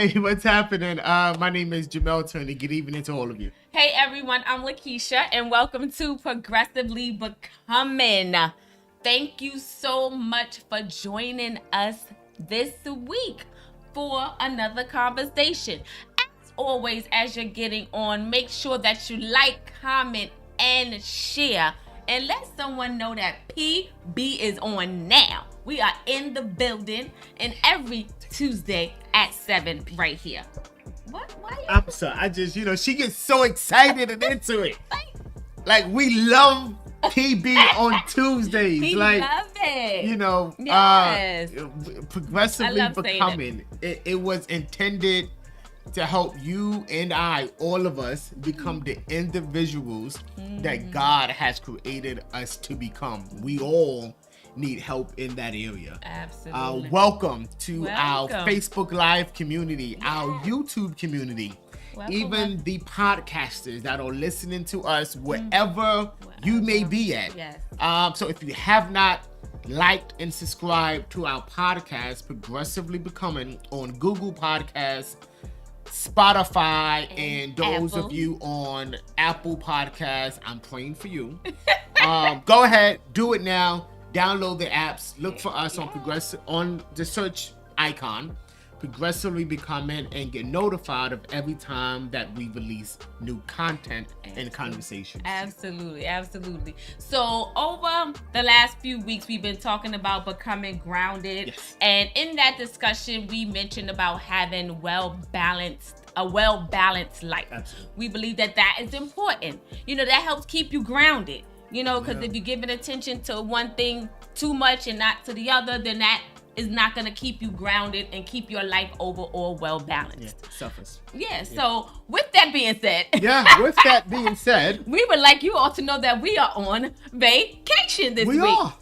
Hey, what's happening? My name is Jamel Turner. Good evening to all of you. Hey everyone, I'm Lakeisha and welcome to Progressively Becoming. Thank you so much for joining us this week for another conversation. As always, as you're getting on, make sure that you like, comment, and share. And let someone know that PB is on now. We are in the building and every Tuesday at 7 right here. What? Why? I'm sorry. I just, she gets so excited and into it. Like, we love PB on Tuesdays. We like, love it. Yes. I Progressively love saying Becoming. It was intended to help you and I, all of us, become the individuals that God has created us to become. We all need help in that area. Absolutely. Welcome to our Facebook Live community, our YouTube community, even the podcasters that are listening to us wherever you may be at. Yes. So if you have not liked and subscribed to our podcast, Progressively Becoming, on Google Podcasts, Spotify, and those Apple. of you on Apple Podcasts, I'm praying for you. Go ahead, do it now. Download the apps. Look for us on the search icon, Progressively Becoming, and get notified of every time that we release new content and conversations. Absolutely. So over the last few weeks, we've been talking about becoming grounded. Yes. And in that discussion, we mentioned about having a well-balanced life. Absolutely. We believe that is important. That helps keep you grounded. Because if you're giving attention to one thing too much and not to the other, then that is not going to keep you grounded and keep your life overall well balanced. Yeah, suffers. Yeah, so with that being said. With that being said. We would like you all to know that we are on vacation this week. We are.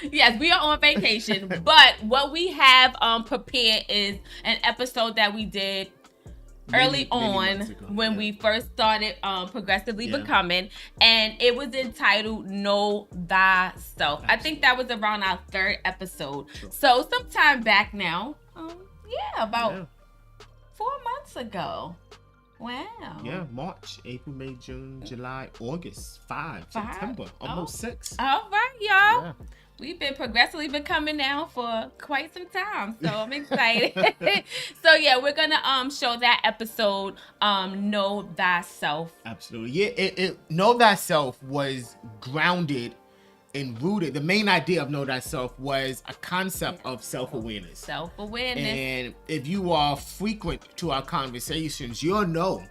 Yes, we are on vacation. But what we have prepared is an episode that we did early on when we first started Progressively Becoming, and it was entitled Know Thyself. I think that was around our third episode. Sure. So sometime back now, about 4 months ago. Wow. Yeah, March, April, May, June, July, August, 5, September, almost 6. All right, y'all. Yeah. We've been progressively becoming now for quite some time, so I'm excited. So yeah, we're gonna show that episode, Know Thyself. Absolutely. Yeah, Know Thyself was grounded and rooted. The main idea of Know Thyself was a concept of self-awareness. Self-awareness. And if you are frequent to our conversations, you'll know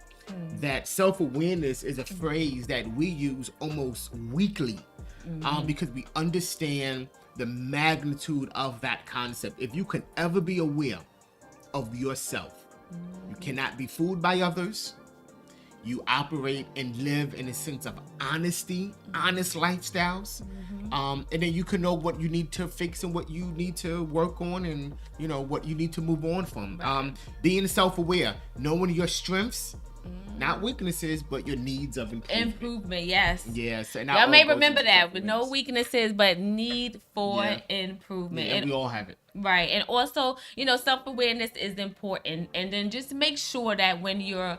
that self-awareness is a phrase that we use almost weekly. Because we understand the magnitude of that concept. If you can ever be aware of yourself, you cannot be fooled by others. You operate and live in a sense of honesty, honest lifestyles. And then you can know what you need to fix and what you need to work on, and what you need to move on from. Being self-aware, knowing your strengths, not weaknesses, but your needs of improvement. Yes. Yes. And y'all may remember that with no weaknesses, but need for improvement. Yeah, and we all have it. Right. And also, self-awareness is important. And then just make sure that when you're,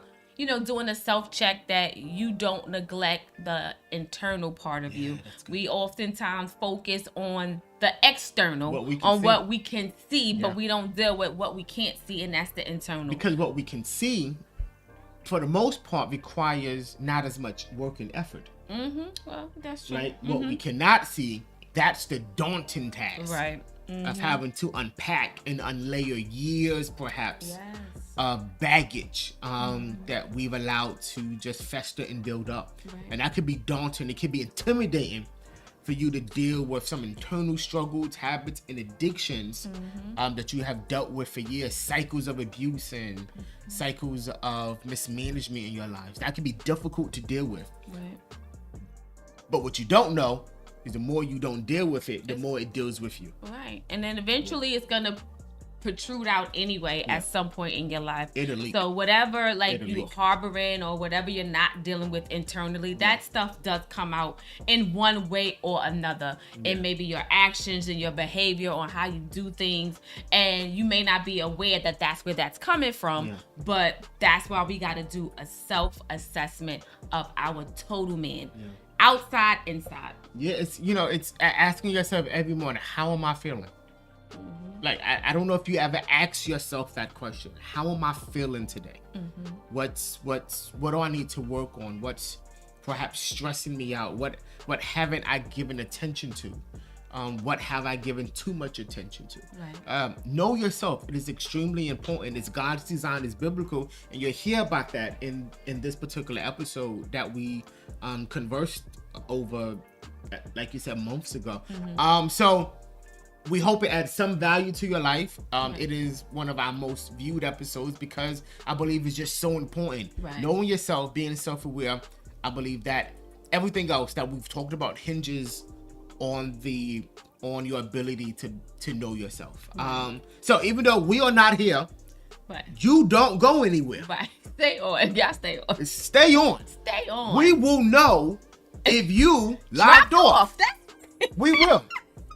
doing a self-check, that you don't neglect the internal part of you. We oftentimes focus on the external, what we can see, but we don't deal with what we can't see, and that's the internal. Because what we can see, for the most part, requires not as much work and effort. Well, that's true. Right? What we cannot see, that's the daunting task. Right. Of having to unpack and unlayer years, perhaps, of baggage that we've allowed to just fester and build up. Right. And that could be daunting. It could be intimidating for you to deal with some internal struggles, habits, and addictions that you have dealt with for years, cycles of abuse and cycles of mismanagement in your lives. That can be difficult to deal with. Right. But what you don't know is the more you don't deal with it, the more it deals with you. Right. And then eventually it's going to protrude out anyway at some point in your life. It'll leak. So whatever like It'll you leak. harboring or whatever you're not dealing with internally, that stuff does come out in one way or another. It may be your actions and your behavior on how you do things, and you may not be aware that that's where that's coming from. But that's why we got to do a self-assessment of our total man, outside, inside. Yeah, it's it's asking yourself every morning, how am I feeling? Like I don't know if you ever ask yourself that question. How am I feeling today? What do I need to work on? What's perhaps stressing me out? What haven't I given attention to? What have I given too much attention to? Right. Know yourself. It is extremely important. It's God's design, it's biblical, and you'll hear about that in this particular episode that we conversed over, like you said, months ago. So we hope it adds some value to your life. It is one of our most viewed episodes because I believe it's just so important. Right. Knowing yourself, being self-aware, I believe that everything else that we've talked about hinges on your ability to know yourself. So even though we are not here, Right. you don't go anywhere. Right. Stay on. Y'all stay on. Stay on. Stay on. We will know if you logged off. That's We will.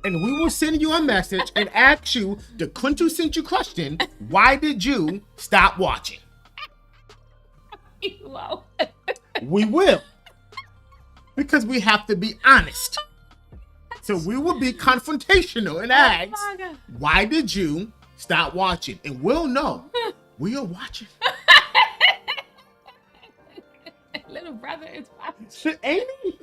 And we will send you a message and ask you the quintessential question, why did you stop watching? wow. We will. Because we have to be honest. So we will be confrontational and ask, my God. why did you stop watching? And we'll know we are watching. Little brother is watching. Shit, ain't he?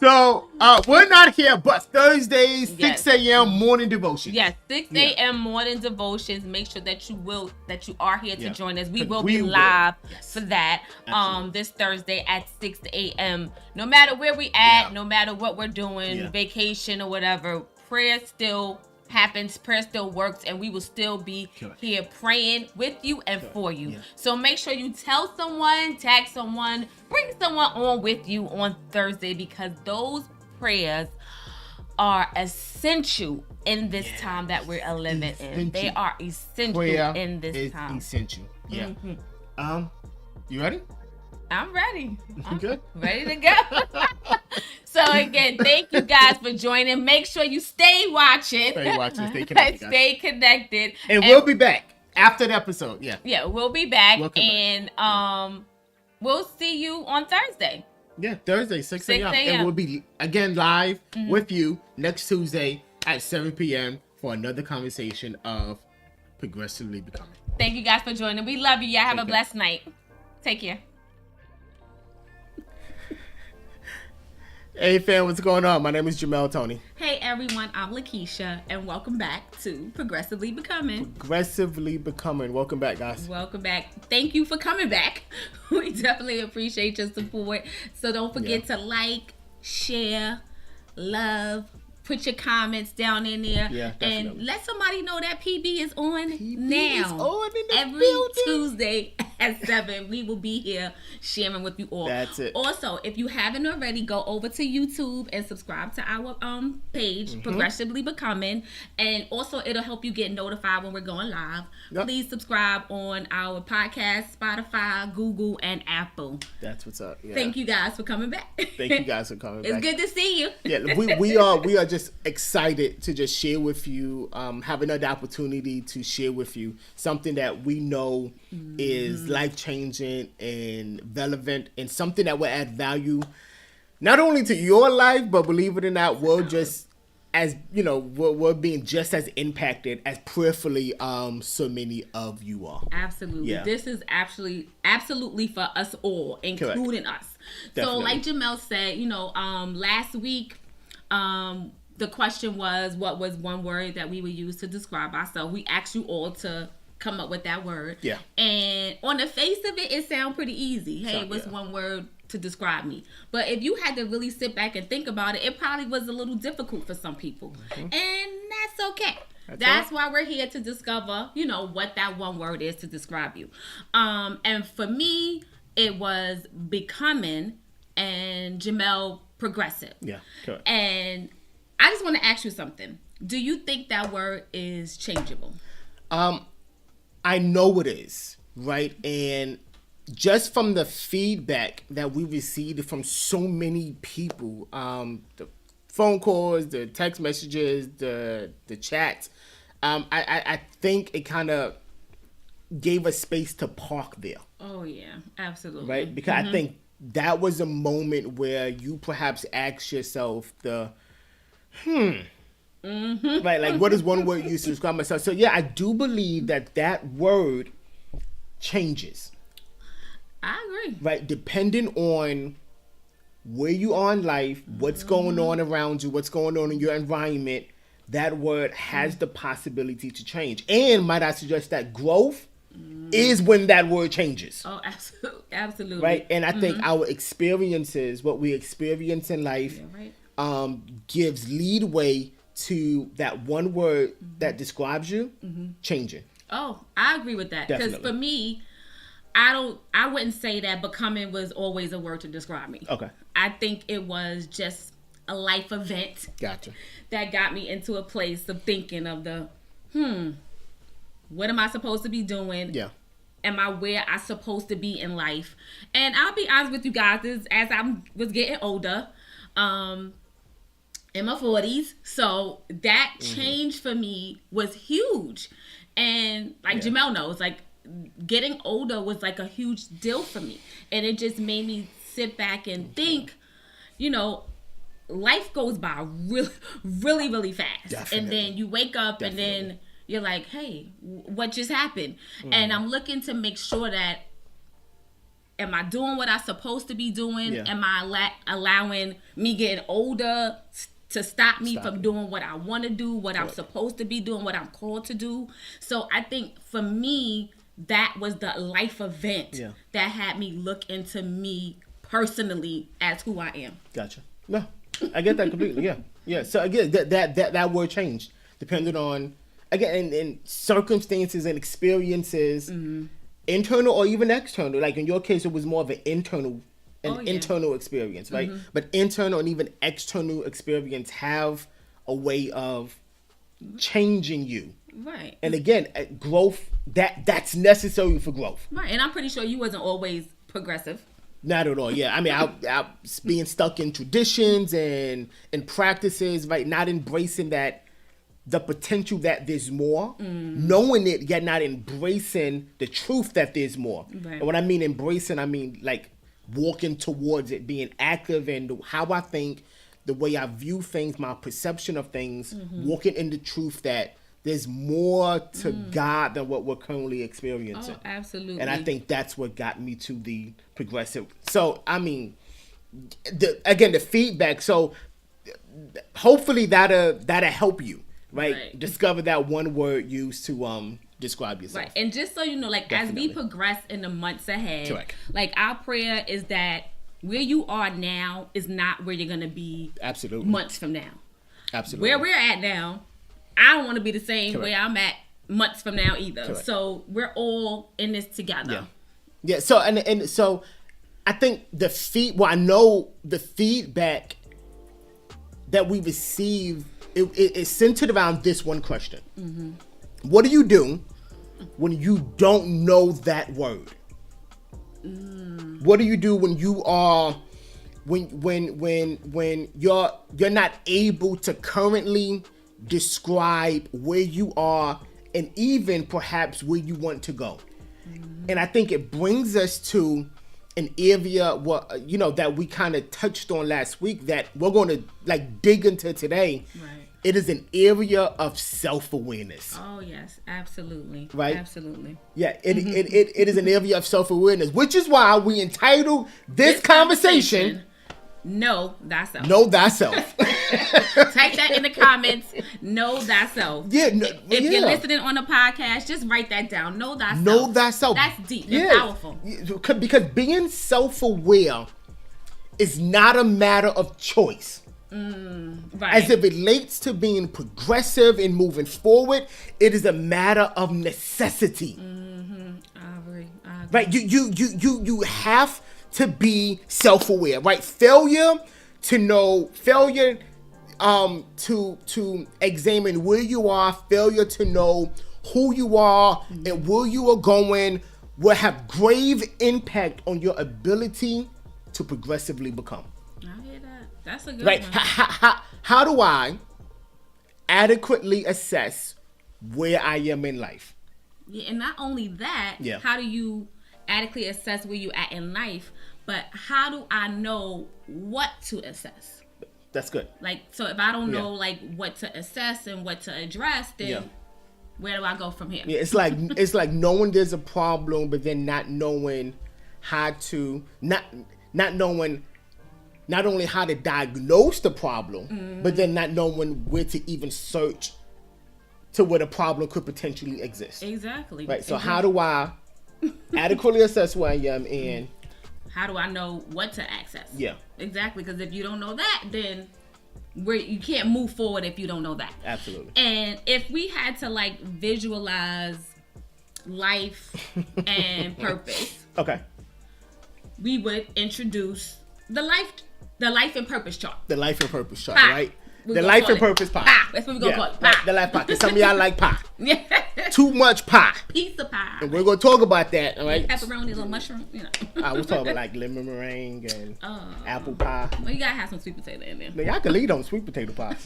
So we're not here, but Thursdays, Yes. 6 a.m. morning devotion. Yes, 6 Yeah. a.m. morning devotions. Make sure that you are here to Yeah. join us. We 'Cause will we be will. live Yes. for that Absolutely. this Thursday at 6 a.m. No matter where we at, Yeah. no matter what we're doing, Yeah. vacation or whatever, prayer still happens, prayer still works, and we will still be Correct. here praying with you and for you. Yeah. So make sure you tell someone, tag someone, bring someone on with you on Thursday, because those prayers are essential in this time that we're living in. They Essential. are essential Prayer in this is time. essential. Yeah. You ready? I'm ready. I'm Good? ready to go. So again, thank you guys for joining. Make sure you stay watching. Stay watching. Stay connected, guys. Stay connected. And we'll be back after the episode. Yeah. Yeah, we'll be back. Welcome back. And we'll see you on Thursday. Yeah, Thursday, 6 a.m. 6 a.m. And we'll be, again, live with you next Tuesday at 7 p.m. for another conversation of Progressively Becoming. Thank you guys for joining. We love you. Y'all have Take a care. blessed night. Take care. Hey, fam, what's going on? My name is Jamel Tony. Hey everyone, I'm Lakeisha, and welcome back to Progressively Becoming. Progressively Becoming. Welcome back, guys. Welcome back. Thank you for coming back. We definitely appreciate your support. So don't forget to like, share, love, put your comments down in there, Yeah, and definitely. let somebody know that PB is on PB now. is on in the Every building. Tuesday at 7, we will be here sharing with you all. That's it. Also, if you haven't already, go over to YouTube and subscribe to our page, Mm-hmm. Progressively Becoming, and also it'll help you get notified when we're going live. Yep. Please subscribe on our podcast, Spotify, Google, and Apple. That's what's up. Yeah. Thank you guys for coming back. Thank you guys for coming It's back. good to see you. Yeah, we are just excited to just share with you, have another opportunity to share with you something that we know is life-changing and relevant, and something that will add value not only to your life, but believe it or not, we're just as we're being just as impacted as prayerfully so many of you are. Absolutely. Yeah. This is absolutely for us all, including us. So Definitely. like Jamel said, last week, the question was, what was one word that we would use to describe ourselves? We asked you all to come up with that word. Yeah. And on the face of it, it sounds pretty easy. Hey, So, what's yeah. one word to describe me? But if you had to really sit back and think about it, it probably was a little difficult for some people. And that's okay. That's why we're here to discover, what that one word is to describe you. And for me, it was becoming, and Jamel, progressive. Yeah, correct. And I just want to ask you something. Do you think that word is changeable? I know it is, right? And just from the feedback that we received from so many people, the phone calls, the text messages, the chats, I think it kind of gave us space to park there. Oh yeah, absolutely. Right? Because I think that was a moment where you perhaps asked yourself right, like what is one word used to describe myself? So yeah, I do believe that word changes. I agree. Right, depending on where you are in life, what's going on around you, what's going on in your environment, that word has the possibility to change. And might I suggest that growth is when that word changes. Oh, absolutely. Right, and I think our experiences, what we experience in life, gives leadway to that one word that describes you changing. Oh, I agree with that. Because for me, I wouldn't say that becoming was always a word to describe me. Okay. I think it was just a life event. Gotcha. That got me into a place of thinking of what am I supposed to be doing? Yeah. Am I where I'm supposed to be in life? And I'll be honest with you guys, as I was getting older, in my 40s, so that change for me was huge. And like Jamel knows, like getting older was like a huge deal for me. And it just made me sit back and think, life goes by really, really, really fast. Definitely. And then you wake up and then you're like, hey, what just happened? And I'm looking to make sure that, am I doing what I'm supposed to be doing? Yeah. Am I allowing me getting older to stop me from doing what I want to do, what I'm supposed to be doing, what I'm called to do? So I think for me, that was the life event that had me look into me personally as who I am. Gotcha. No, I get that completely. Yeah. So again, that word changed depending on, again, in circumstances and experiences, internal or even external. Like in your case, it was more of an internal experience, right? But internal and even external experience have a way of changing you. Right. And again, growth, that's necessary for growth. Right. And I'm pretty sure you wasn't always progressive. Not at all. Yeah. I mean, I being stuck in traditions and practices, right? Not embracing the potential that there's more, knowing it, yet not embracing the truth that there's more. Right. And when I mean embracing, I mean like walking towards it, being active in how I think, the way I view things, my perception of things, walking in the truth that there's more to God than what we're currently experiencing. Oh, absolutely. And I think that's what got me to the progressive. So, I mean, the feedback. So, hopefully that'll help you, right? Discover that one word used to describe yourself. Right. And just so you know, like Definitely. as we progress in the months ahead, Correct. like our prayer is that where you are now is not where you're gonna be Absolutely. months from now. Absolutely. Where we're at now, I don't want to be the same Correct. where I'm at months from now either. Correct. So we're all in this together. Yeah. So and so I think I know the feedback that we receive is centered around this one question. What do you do when you don't know that word? What do you do when you are when you're not able to currently describe where you are and even perhaps where you want to go? And I think it brings us to an area that we kind of touched on last week that we're going to like dig into today. Right. It is an area of self-awareness. Oh yes, absolutely. Right? Absolutely. Yeah, it is an area of self-awareness, which is why we entitled this conversation Know Thyself. Know Thyself. Type that in the comments. Know Thyself. Yeah. If you're listening on a podcast, just write that down. Know Thyself. Know Thyself. That's deep. It's powerful. Because being self-aware is not a matter of choice. Right. As it relates to being progressive and moving forward, it is a matter of necessity. I agree. Right? You have to be self-aware, right? Failure to examine where you are, failure to know who you are and where you are going will have grave impact on your ability to progressively become. I hear that. That's a good Right? one. How do I adequately assess where I am in life? Yeah, and not only that, Yeah. how do you adequately assess where you at in life, but how do I know what to assess? That's good. Like, so if I don't Yeah. know like what to assess and what to address, then Yeah. where do I go from here? Yeah, it's like knowing there's a problem, but then not knowing how to not knowing not only how to diagnose the problem, but then not knowing where to even search to where the problem could potentially exist. Exactly. Right. So how do I adequately assess where I am and how do I know what to access? yeah, Exactly, because if you don't know that, then you can't move forward if you don't know that. absolutely. And if we had to like visualize life and purpose, Okay. we would introduce the life and purpose chart. The life and purpose chart, Pie. right? We The gonna life call and it purpose pie. pie. That's what we gonna call it. Pie. The life pie. 'Cause some of y'all like pie. Yeah. Too much pie. Piece of pie. And we're gonna talk about that, all right? Pepperoni, little mushroom, you know. We're talking about like lemon meringue and apple pie. Well, you gotta have some sweet potato in there. Now, y'all can lead on sweet potato pies.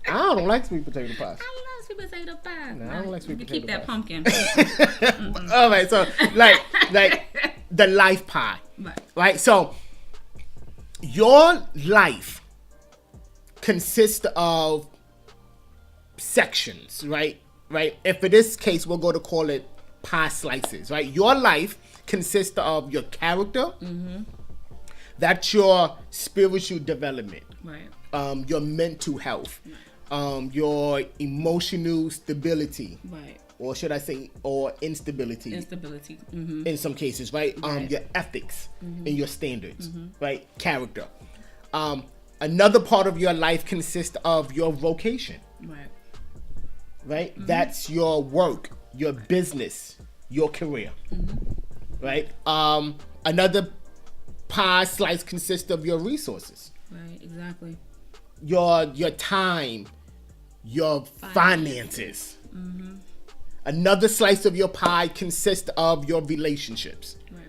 I don't like sweet potato pies. I love sweet potato pie. No, I don't like sweet You potato keep that pie. pumpkin. All right, so like the life pie, right? So your life consists of sections, right? Right. And for this case, we're going to call it pie slices, right? Your life consists of your character. That's your spiritual development. Right. Your mental health, your emotional stability, Right. or should I say, or instability. Instability. In some cases, right? Right. Your ethics and your standards, right? Character. Another part of your life consists of your vocation, Right. right? That's your work, your business, your career, right? Another pie slice consists of your resources, Right. Exactly. your time, your finances. Another slice of your pie consists of your relationships. Right.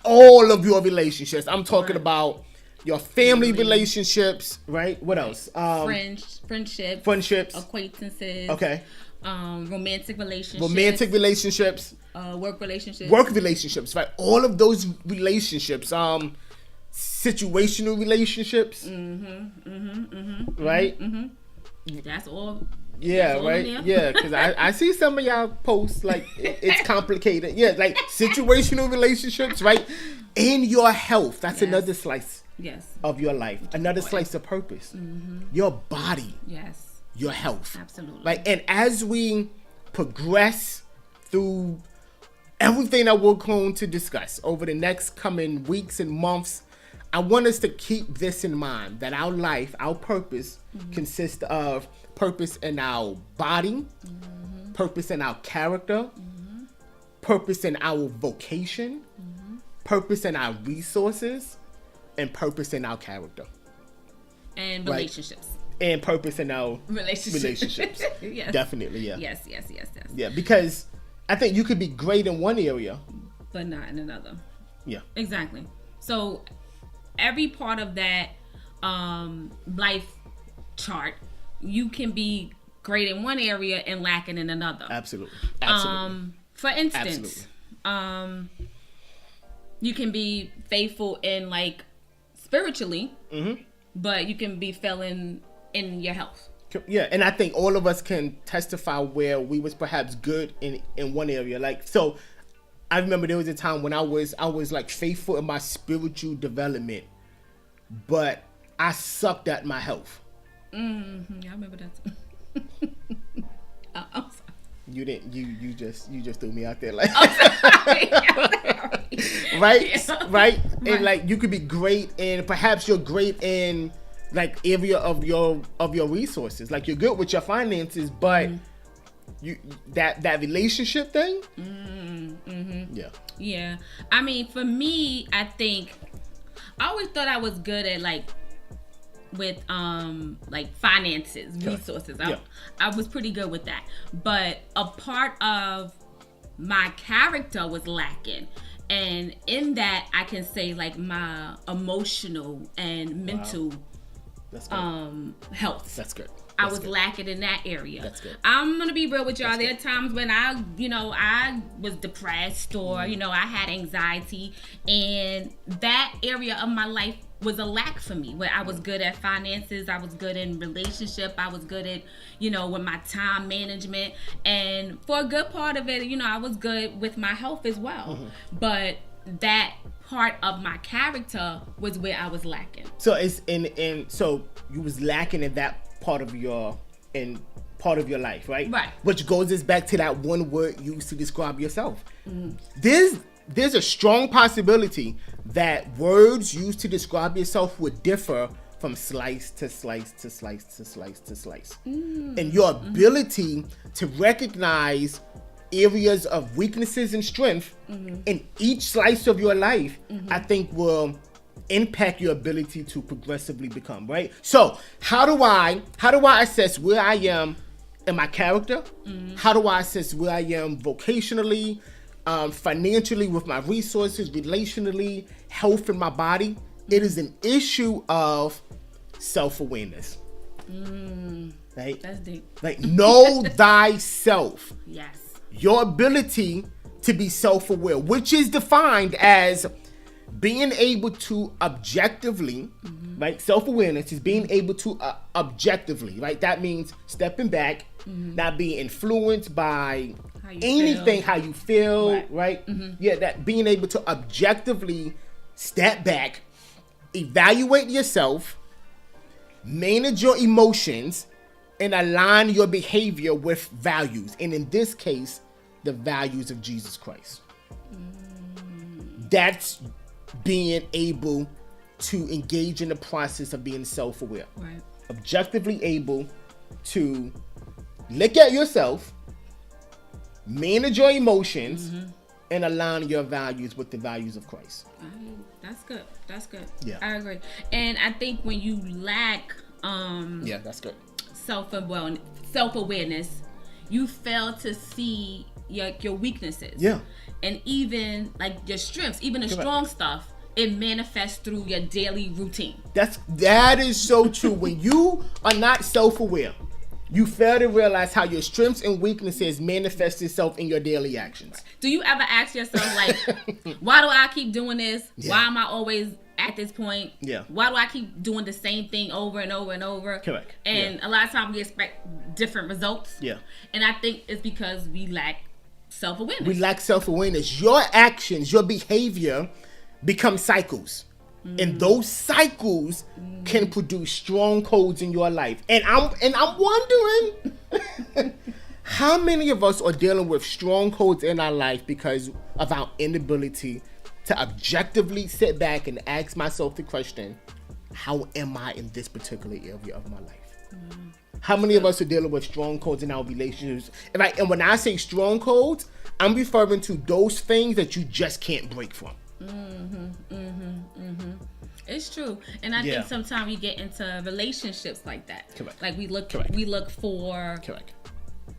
All of your relationships. I'm talking Right. about your family relationships, right? What else? Friendships. Friendships. Acquaintances. Okay. Romantic relationships. Romantic relationships, work relationships. work relationships, right? All of those relationships, situational relationships, right? That's all. Yeah, That's all in right. there. Yeah, because I see some of y'all posts like it's complicated. Yeah, like situational relationships, right? And your health. That's Yes. another slice Yes. of your life. Another slice of purpose. Your body, Yes. your health. Absolutely. Right? And as we progress through everything that we're going to discuss over the next coming weeks and months, I want us to keep this in mind, that our life, our purpose consists of purpose in our body, purpose in our character, purpose in our vocation, purpose in our resources, and purpose in our character. And Right. relationships. And purpose in our Relationships. relationships. Yes. Definitely, yeah. Yes. Yes. Yes. Yes. Yeah, because I think you could be great in one area. But not in another. Yeah. Exactly. So every part of that life chart, you can be great in one area and lacking in another. Absolutely. Absolutely. For instance, you can be faithful in like spiritually, but you can be failing in your health. Yeah, and I think all of us can testify where we was perhaps good in one area. Like, so I remember there was a time when I was like faithful in my spiritual development, but I sucked at my health. Yeah, I remember that too. I'm sorry. You didn't. You just threw me out there like. I'm sorry. Right, Yeah. right, and like you could be great, and perhaps you're great in like area of your resources. Like you're good with your finances, but you that relationship thing. Yeah. Yeah. I mean, for me, I think I always thought I was good at like like finances, resources. I was pretty good with that. But a part of my character was lacking. And in that, I can say like my emotional and mental health. That's good. I was lacking in that area. That's good. I'm going to be real with y'all. There are times when I was depressed or, I had anxiety, and that area of my life was a lack for me, where I was good at finances, I was good in relationship, I was good at, with my time management, and for a good part of it, I was good with my health as well. But that part of my character was where I was lacking. So it's so you was lacking in that part of your life, right? Right. Which goes us back to that one word used to describe yourself. There's a strong possibility that words used to describe yourself would differ from slice to slice to slice to slice to slice. And your ability to recognize areas of weaknesses and strength in each slice of your life, I think will impact your ability to progressively become, right? So how do I assess where I am in my character? How do I assess where I am vocationally, financially, with my resources, relationally, health in my body? It is an issue of self-awareness. Right? That's deep. Like, know thyself. Yes. Your ability to be self-aware, which is defined as being able to objectively, right? Self-awareness is being able to objectively, right? That means stepping back, not being influenced by anything, how you feel, right? Yeah, that being able to objectively step back, evaluate yourself, manage your emotions, and align your behavior with values. And in this case, the values of Jesus Christ. That's being able to engage in the process of being self-aware. Right. Objectively able to look at yourself, manage your emotions, and align your values with the values of Christ. That's good. That's good. Yeah. I agree. And I think when you lack that's good. self-awareness, you fail to see your weaknesses. Yeah. And even like your strengths, even the strong stuff, it manifests through your daily routine. That is so true. When you are not self-aware, you fail to realize how your strengths and weaknesses manifest itself in your daily actions. Do you ever ask yourself, like, why do I keep doing this? Yeah. Why am I always at this point? Yeah. Why do I keep doing the same thing over and over and over? Correct. And a lot of times we expect different results. Yeah. And I think it's because we lack self-awareness. We lack self-awareness. Your actions, your behavior become cycles. And those cycles can produce strongholds in your life. And I'm wondering how many of us are dealing with strongholds in our life because of our inability to objectively sit back and ask myself the question, how am I in this particular area of my life? How many of us are dealing with strongholds in our relationships? And when I say strongholds, I'm referring to those things that you just can't break from. It's true. And I think sometimes we get into relationships like that. Correct. Like we look for Correct.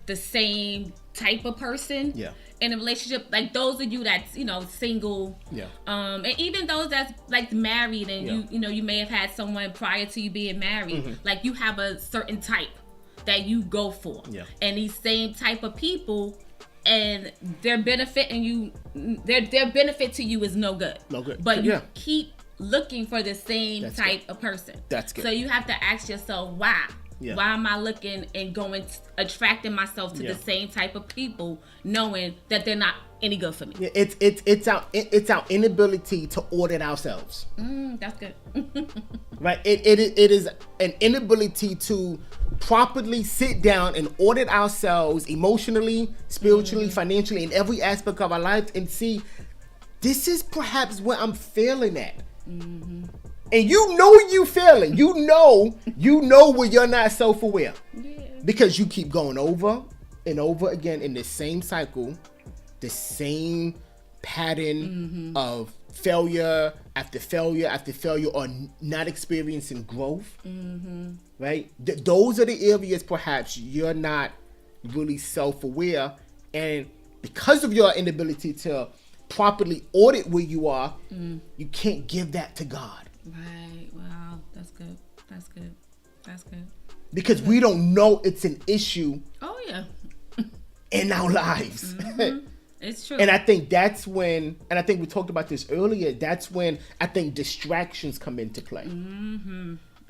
the same type of person in a relationship. Like those of you that's, single. Yeah. And even those that's like married and you may have had someone prior to you being married. Like you have a certain type that you go for. Yeah. And these same type of people, and their benefit to you is no good. No good. But you keep looking for the same type of person. That's good. So you have to ask yourself why. Yeah. Why am I looking and attracting myself to the same type of people, knowing that they're not any good for me? Yeah, it's our inability to audit ourselves. That's good. Right. It is an inability to properly sit down and audit ourselves emotionally, spiritually, financially, in every aspect of our life, and see, this is perhaps where I'm failing at. And you failing. You know where you're not self-aware. Yeah. Because you keep going over and over again in the same cycle, the same pattern of failure after failure after failure, or not experiencing growth, right? Those are the areas perhaps you're not really self-aware, and because of your inability to properly audit where you are, you can't give that to God. Right. Wow. That's good. That's good. That's good. Because we don't know it's an issue. Oh yeah. In our lives. It's true. And I think that's when, and I think we talked about this earlier, that's when I think distractions come into play.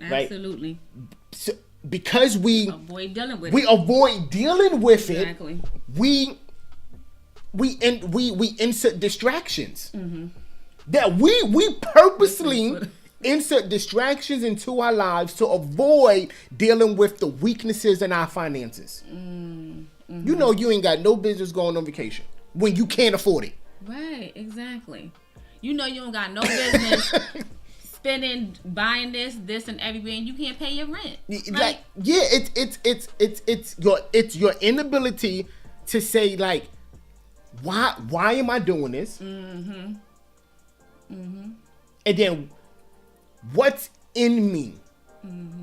Absolutely. Right? So, because we avoid dealing with it. Exactly. we insert distractions. That we purposely insert distractions into our lives to avoid dealing with the weaknesses in our finances. You know you ain't got no business going on vacation when you can't afford it. Right, exactly. You know you don't got no business spending, buying this and everywhere, and you can't pay your rent. Like, yeah, it's your inability to say, like, why am I doing this? And then what's in me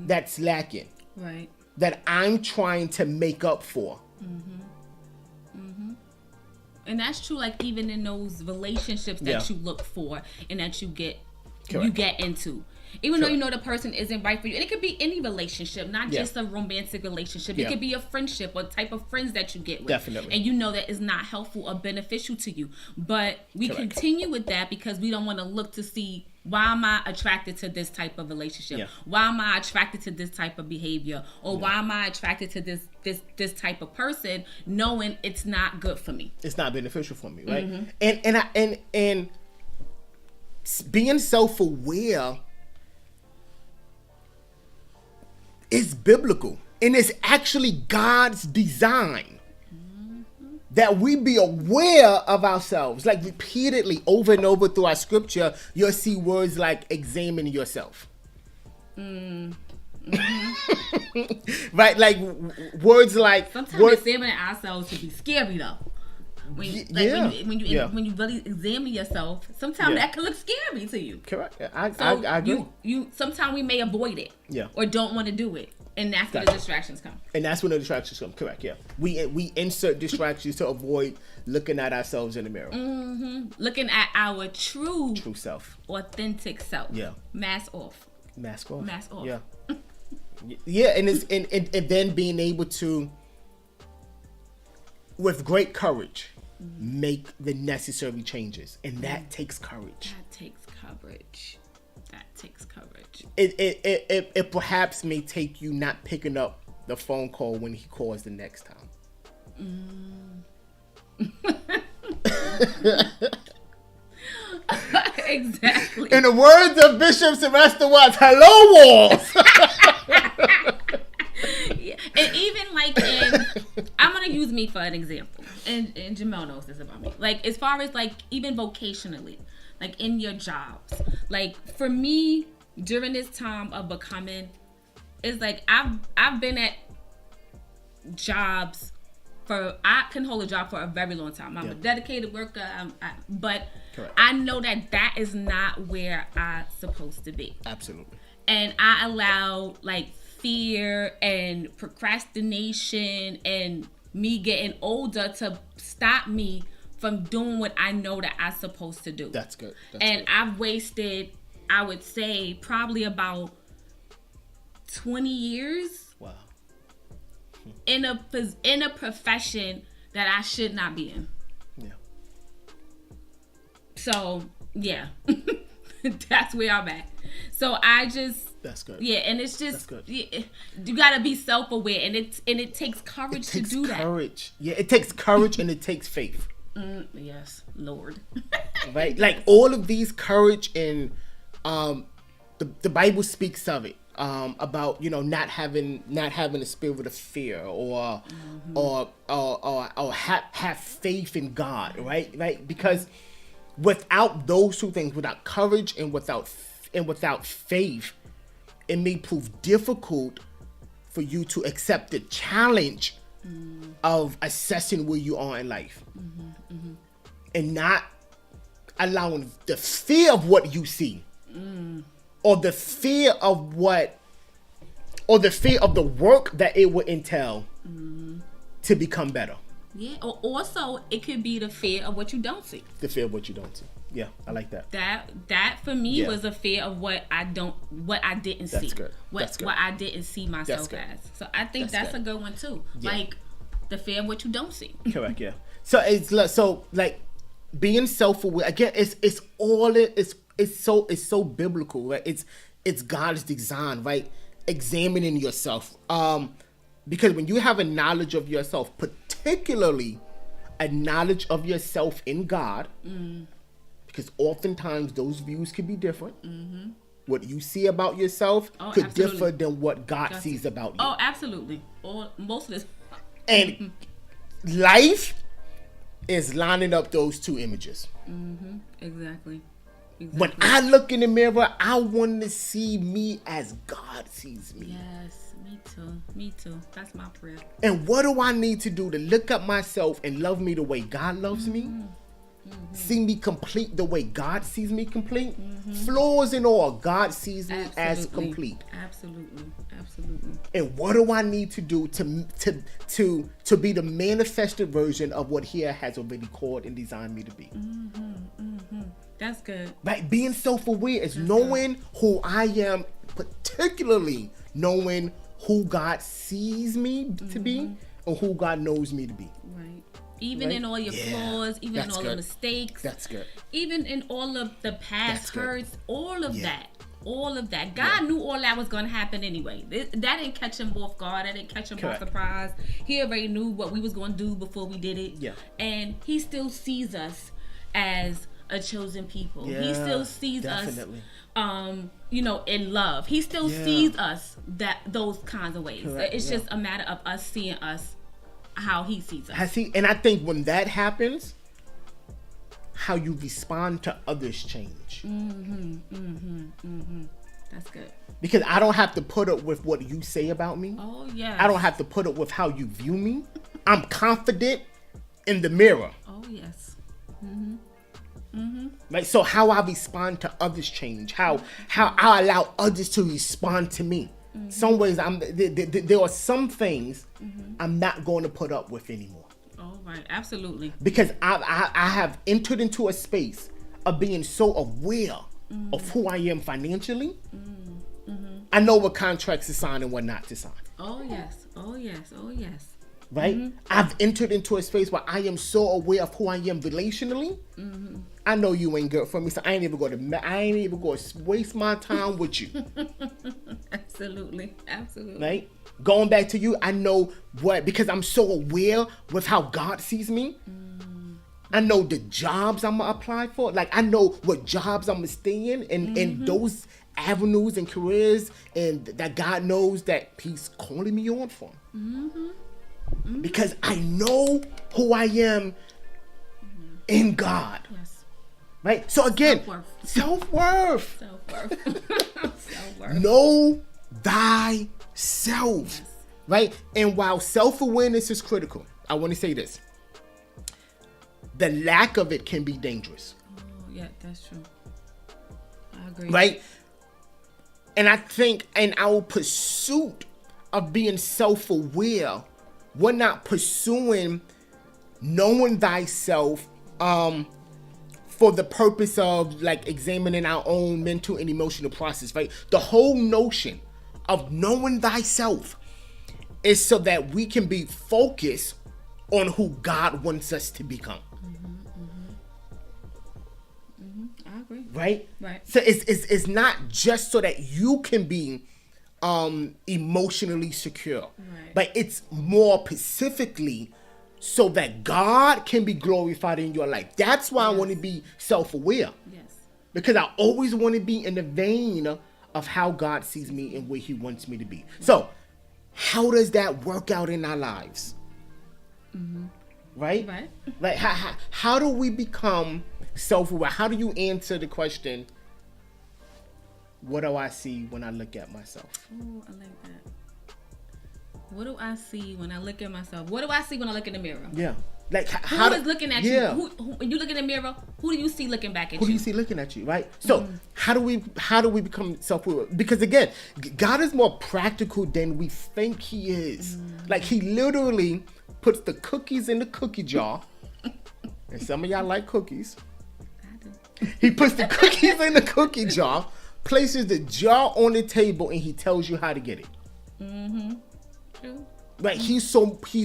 that's lacking, right, that I'm trying to make up for. And that's true, like, even in those relationships that you look for and that you get into. Even though you know the person isn't right for you. And it could be any relationship, not just a romantic relationship. It could be a friendship or type of friends that you get with. Definitely. And you know that is not helpful or beneficial to you. But we continue with that because we don't want to look to see, why am I attracted to this type of relationship? Why am I attracted to this type of behavior? Or why am I attracted to this type of person, knowing it's not good for me? It's not beneficial for me, right? And being self-aware is biblical, and it's actually God's design that we be aware of ourselves. Like, repeatedly over and over through our scripture, you'll see words like examine yourself. Right? Like words like, sometimes examining ourselves can be scary though. When you really examine yourself, sometimes that can look scary to you. Correct. I agree. Sometimes we may avoid it. Or don't want to do it. And that's where the distractions come. And that's when the distractions come. Correct. Yeah. We insert distractions to avoid looking at ourselves in the mirror. Looking at our true self, authentic self. Yeah. Mask off. Yeah. Yeah. And it's and then being able to, with great courage, make the necessary changes, and that takes courage. That takes courage. It perhaps may take you not picking up the phone call when he calls the next time. Exactly. In the words of Bishop Sylvester Watts, hello walls. And even like I'm gonna use me for an example, and Jamel knows this about me. Like, as far as like even vocationally, like in your jobs, like for me during this time of becoming, it's like I've been at jobs I can hold a job for a very long time. I'm a dedicated worker, but I know that is not where I'm supposed to be. Absolutely. And I allow like fear and procrastination and me getting older to stop me from doing what I know that I'm supposed to do. That's good. I've wasted, I would say, probably about 20 years. Wow. In a profession that I should not be in. Yeah. So yeah, that's where I'm at. So I just. That's good. Yeah, and it's just you gotta be self-aware, and it takes courage to do that. Courage. Yeah, it takes courage and it takes faith. Yes, Lord. Right, like all of these courage and the Bible speaks of it. About not having a spirit of fear or have faith in God, right? Because without those two things, without courage and without faith, it may prove difficult for you to accept the challenge of assessing where you are in life, and not allowing the fear of what you see, or the fear of the work that it would entail to become better. Yeah, or also it could be the fear of what you don't see. The fear of what you don't see. Yeah, I like that. That for me was a fear of what I didn't see. Good. What I didn't see myself as. So I think that's a good one too. Yeah. Like the fear of what you don't see. Correct. Yeah. So like being self-aware again. It's so biblical, right? It's God's design, right? Examining yourself, because when you have a knowledge of yourself, particularly a knowledge of yourself in God, because oftentimes those views can be different. What you see about yourself could differ than what God sees about you. Oh, absolutely. Most of this. And life is lining up those two images. Exactly. When I look in the mirror, I want to see me as God sees me. Yes, me too. That's my prayer. And what do I need to do to look at myself and love me the way God loves me? See me complete the way God sees me complete? Flaws and all, God sees me as complete. Absolutely. And what do I need to do to be the manifested version of what He has already called and designed me to be? That's good. Right, being self-aware is knowing who I am, particularly knowing who God sees me to be and who God knows me to be. Right. Even in all your flaws, even in all the mistakes. That's good. Even in all of the past hurts, all of that. God knew all that was going to happen anyway. That didn't catch Him off guard. That didn't catch Him by surprise. He already knew what we was going to do before we did it. Yeah. And He still sees us as a chosen people. He still sees us in love. He still sees us those kinds of ways. Correct. It's just a matter of us seeing us how He sees us. And I think when that happens, how you respond to others change. That's good. Because I don't have to put up with what you say about me. Oh yeah. I don't have to put up with how you view me. I'm confident in the mirror. Oh yes. Right, so how I respond to others change. How I allow others to respond to me. Some ways there are some things I'm not going to put up with anymore. Oh right, absolutely. Because I have entered into a space of being so aware of who I am financially. I know what contracts to sign and what not to sign. Oh yes. Right? I've entered into a space where I am so aware of who I am relationally. I know you ain't good for me, so I ain't even going to waste my time with you. Absolutely. Right? Going back to you, I know because I'm so aware with how God sees me. I know the jobs I'm going to apply for. Like, I know what jobs I'm going to stay in and those avenues and careers and that God knows that He's calling me on for. Because I know who I am in God. Yes. Right? So again, self-worth. Know thyself. Yes. Right? And while self-awareness is critical, I want to say this. The lack of it can be dangerous. Oh, yeah, that's true. I agree. Right? And I think in our pursuit of being self-aware, we're not pursuing knowing thyself for the purpose of like examining our own mental and emotional process, right? The whole notion of knowing thyself is so that we can be focused on who God wants us to become. I agree. Right? So it's not just so that you can be emotionally secure, but it's more specifically so that God can be glorified in your life. That's why I want to be self-aware. Yes. Because I always want to be in the vein of how God sees me and where He wants me to be. So, how does that work out in our lives? Right? Like how do we become self-aware? How do you answer the question, what do I see when I look at myself? Oh, I like that. What do I see when I look at myself? What do I see when I look in the mirror? Yeah. Like who is looking at you? Who, when you look in the mirror, who do you see looking back at you? Who do you see looking at you, right? So how do we become self-aware? Because again, God is more practical than we think he is. Like he literally puts the cookies in the cookie jar. And some of y'all like cookies. I do. He puts the cookies in the cookie jar, places the jar on the table, and he tells you how to get it. True. Right, he's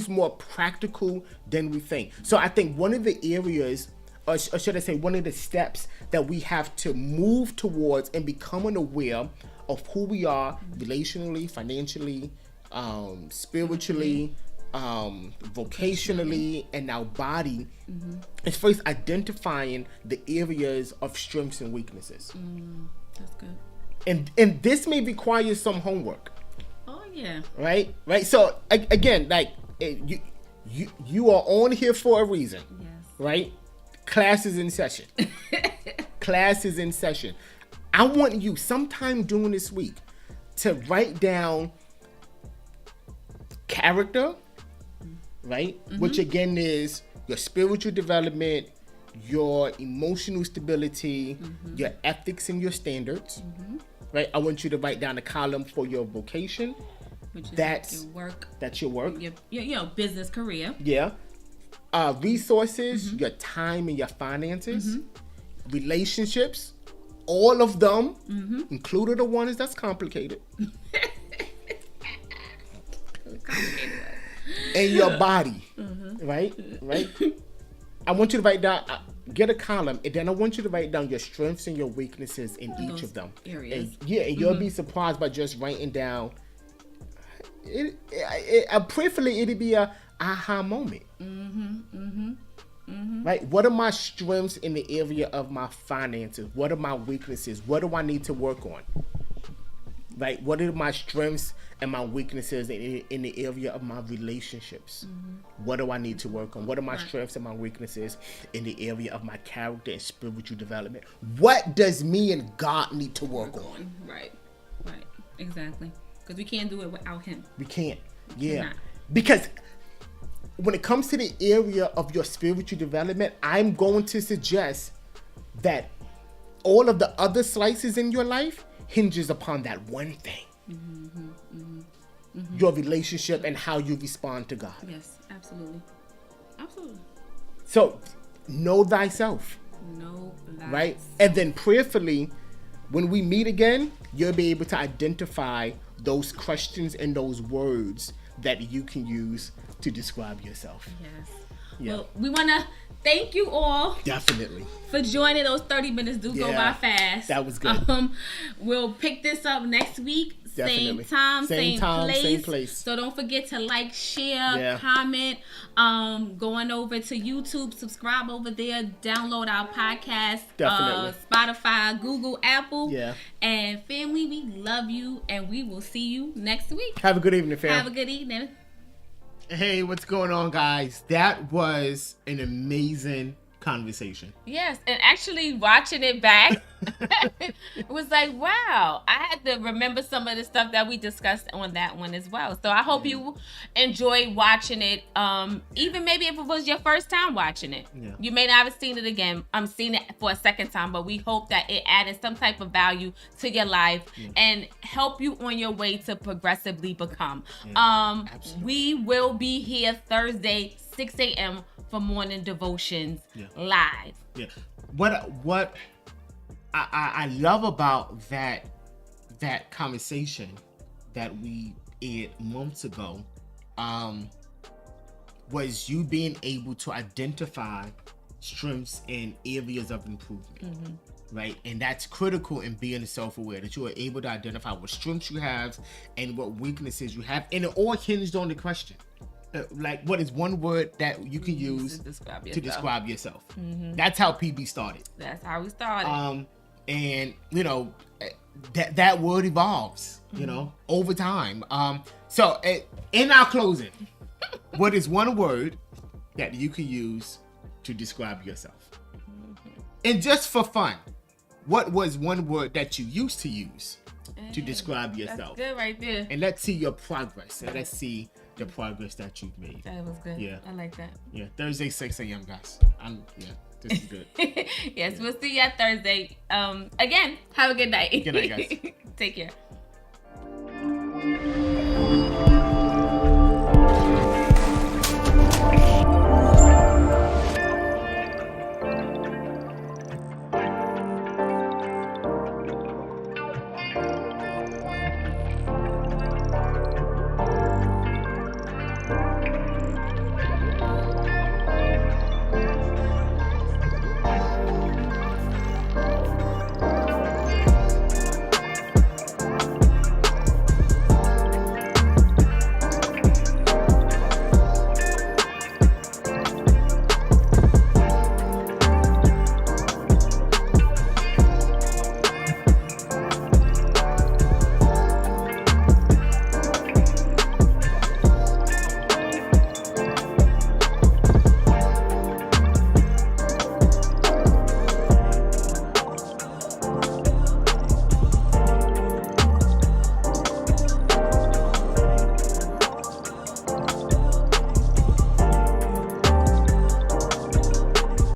more practical than we think. So I think one of the areas, or should I say, one of the steps that we have to move towards and becoming aware of who we are relationally, financially, spiritually, vocationally, and our body, is first identifying the areas of strengths and weaknesses. That's good. And this may require some homework. Yeah. Right. So again, like you are on here for a reason. Yes. Right. Class is in session. Class is in session. I want you sometime during this week to write down character, right? Which again is your spiritual development, your emotional stability, your ethics and your standards. Right. I want you to write down a column for your vocation. Which is that's your work. That's your work. Your business career. Yeah. Resources, your time and your finances, relationships, all of them, including the ones that's complicated. And your body, right? I want you to write down, get a column, and then I want you to write down your strengths and your weaknesses in each of them. Areas. And you'll be surprised by just writing down. Prayerfully, it'll be a aha moment. Right? What are my strengths in the area of my finances? What are my weaknesses? What do I need to work on? Right? What are my strengths and my weaknesses in the area of my relationships? What do I need to work on? What are my strengths and my weaknesses in the area of my character and spiritual development? What does me and God need to work on? Right. Exactly. Because we can't do it without him. We can't. Yeah. Because when it comes to the area of your spiritual development, I'm going to suggest that all of the other slices in your life hinges upon that one thing. Your relationship and how you respond to God. Yes, absolutely. So, know thyself. Right? And then prayerfully, when we meet again, you'll be able to identify those questions and those words that you can use to describe yourself. Yes. Yeah. Well, we want to thank you all. Definitely. For joining. Those 30 minutes go by fast. That was good. We'll pick this up next week. Definitely. Same time, same place. So don't forget to like, share, comment. Going over to YouTube, subscribe over there, download our podcast. Definitely. Spotify, Google, Apple. Yeah. And family, we love you, and we will see you next week. Have a good evening, fam. Have a good evening. Hey, what's going on, guys? That was an amazing conversation. Yes, and actually watching it back, it was like, wow, I had to remember some of the stuff that we discussed on that one as well. So I hope you enjoyed watching it. Even maybe if it was your first time watching it, you may not have seen it again. I'm seeing it for a second time, but we hope that it added some type of value to your life and help you on your way to progressively become. We will be here Thursday, 6 a.m. for morning devotions live. Yeah. What I love about that conversation that we had months ago was you being able to identify strengths and areas of improvement. Right? And that's critical in being self-aware, that you are able to identify what strengths you have and what weaknesses you have. And it all hinged on the question. Like, what is one word that you can use to describe yourself? That's how PB started. That's how we started. And you know, that word evolves, you know, over time. So in our closing, what is one word that you can use to describe yourself? And just for fun, what was one word that you used to use to describe yourself. That's good right there. And let's see your progress. And let's see the progress that you've made. That was good. Yeah. I like that. Yeah. Thursday, 6 a.m., guys. This is good. Yes, we'll see you at Thursday. Again, have a good night. Good night, guys. Take care.